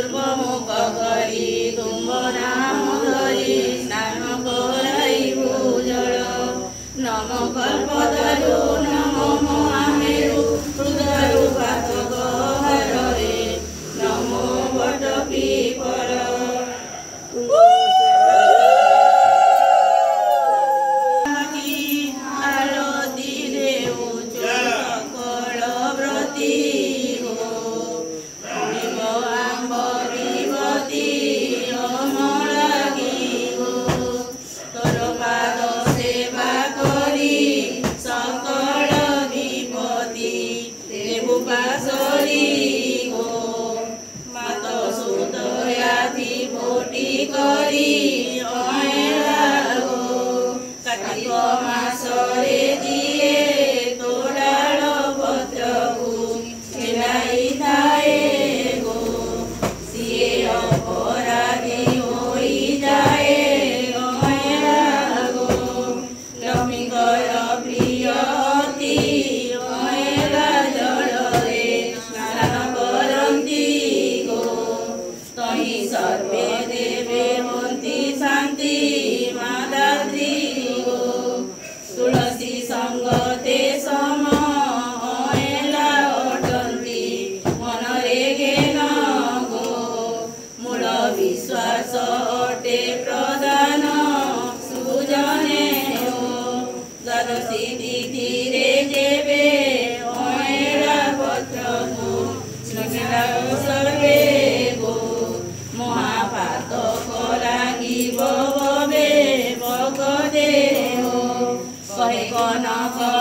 पूर्वमुख करी तुम नाम धरी स्नान कराइबु जल नम कल्पतरु नमो महामेरु हृदयरु घातक हरे नमो वट पिपल आरती देऊ सकल व्रती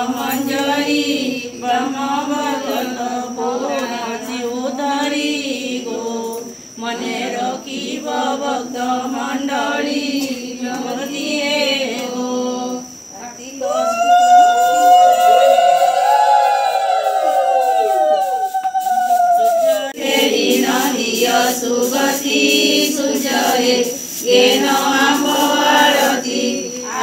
मंजरी ब्रह्मवगत पूर्ण चिउतरी गो मने रखिब भक्त मंडली मूर्तिए गो सुगति सूर्य गेन आरती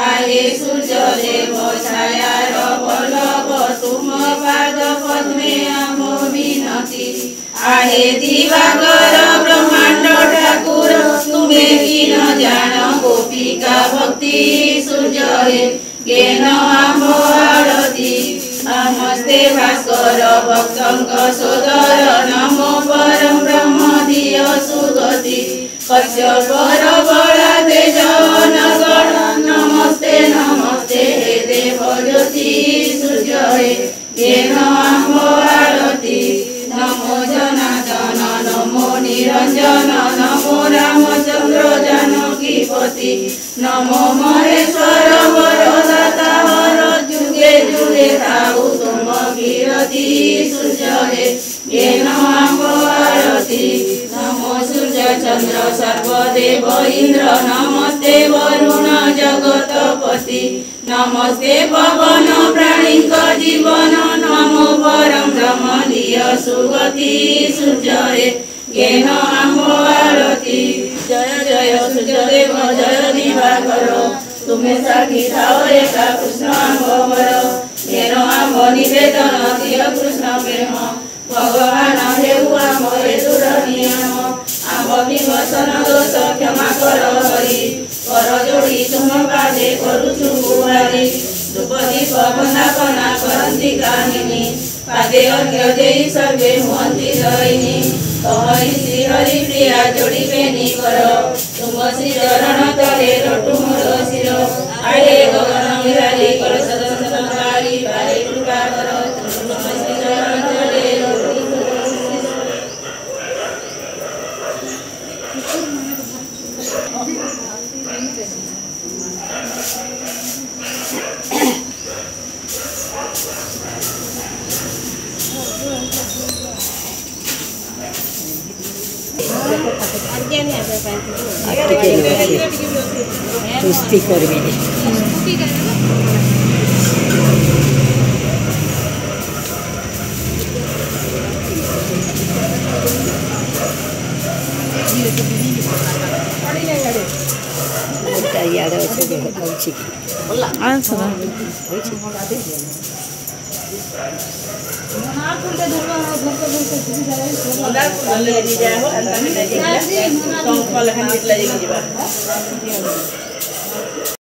आये सूर्य देव छायार बल्लभ तुम पाद पद्मे आमो विनती आहे दिवाकर ब्रह्मांड ठाकुर तुम्हें किन जान गोपिका भक्ति सूर्य गेन आम्बो आरती नमस्ते भास्कर भक्तंक सोदर नमो परम ब्रह्म दिय सुगति कश्यप बड़ा तेज नगर नमस्ते नमस्ते हे देव ज्योति सूर्य गेन आम्बो आरती नमो जनार्दन नमो निरंजन नमो रामचंद्र जानकीपति नमो महेश्वर वरदाता वर जुगे जुगे थाऊ तुम कीर्ति सूर्य गेन आम्बो आरती नमो सूर्य चंद्र सर्वदेव इंद्र नमस्ते वरुण जगतपति नमस्ते पवन प्राणिक जीवन नमो परम ब्रह्म दिय सुगति सूर्य गेन आम्बो आरती जय जय सूर्यदेव जय दिवाकर तुम्हें साखी थाओ एका कृष्ण आम्बर गेन आम्ब निवेदन दिय कृष्ण प्रेम भगवान हेउ आम हेतुर नियम आम विमोचन दोष क्षमा कर हरि कर जोड़ी तुम पादे करुचु गुहारी द्रुपदी वंदना करती कामिनी पादे अर्घ्य देई सर्वे हुअन्ति दयिनी कहरि श्री हरि प्रिया जोड़िबे निकर तुम श्री चरण तले रटु मोर शिर आड़े गगन विहारी कलश संसारी भारी कृपा कर तुम श्री चरण तले कुस्ती करबे यार अच्छे होछि आंसर होछि ମନ୍ଦାର ଫୁଲ ନେଇ ଯାଏ ହୋ ಅಂತ ନେଇ ଯିବା ଟଙ୍କ ଲେଖା ନିକଲା ଯିବା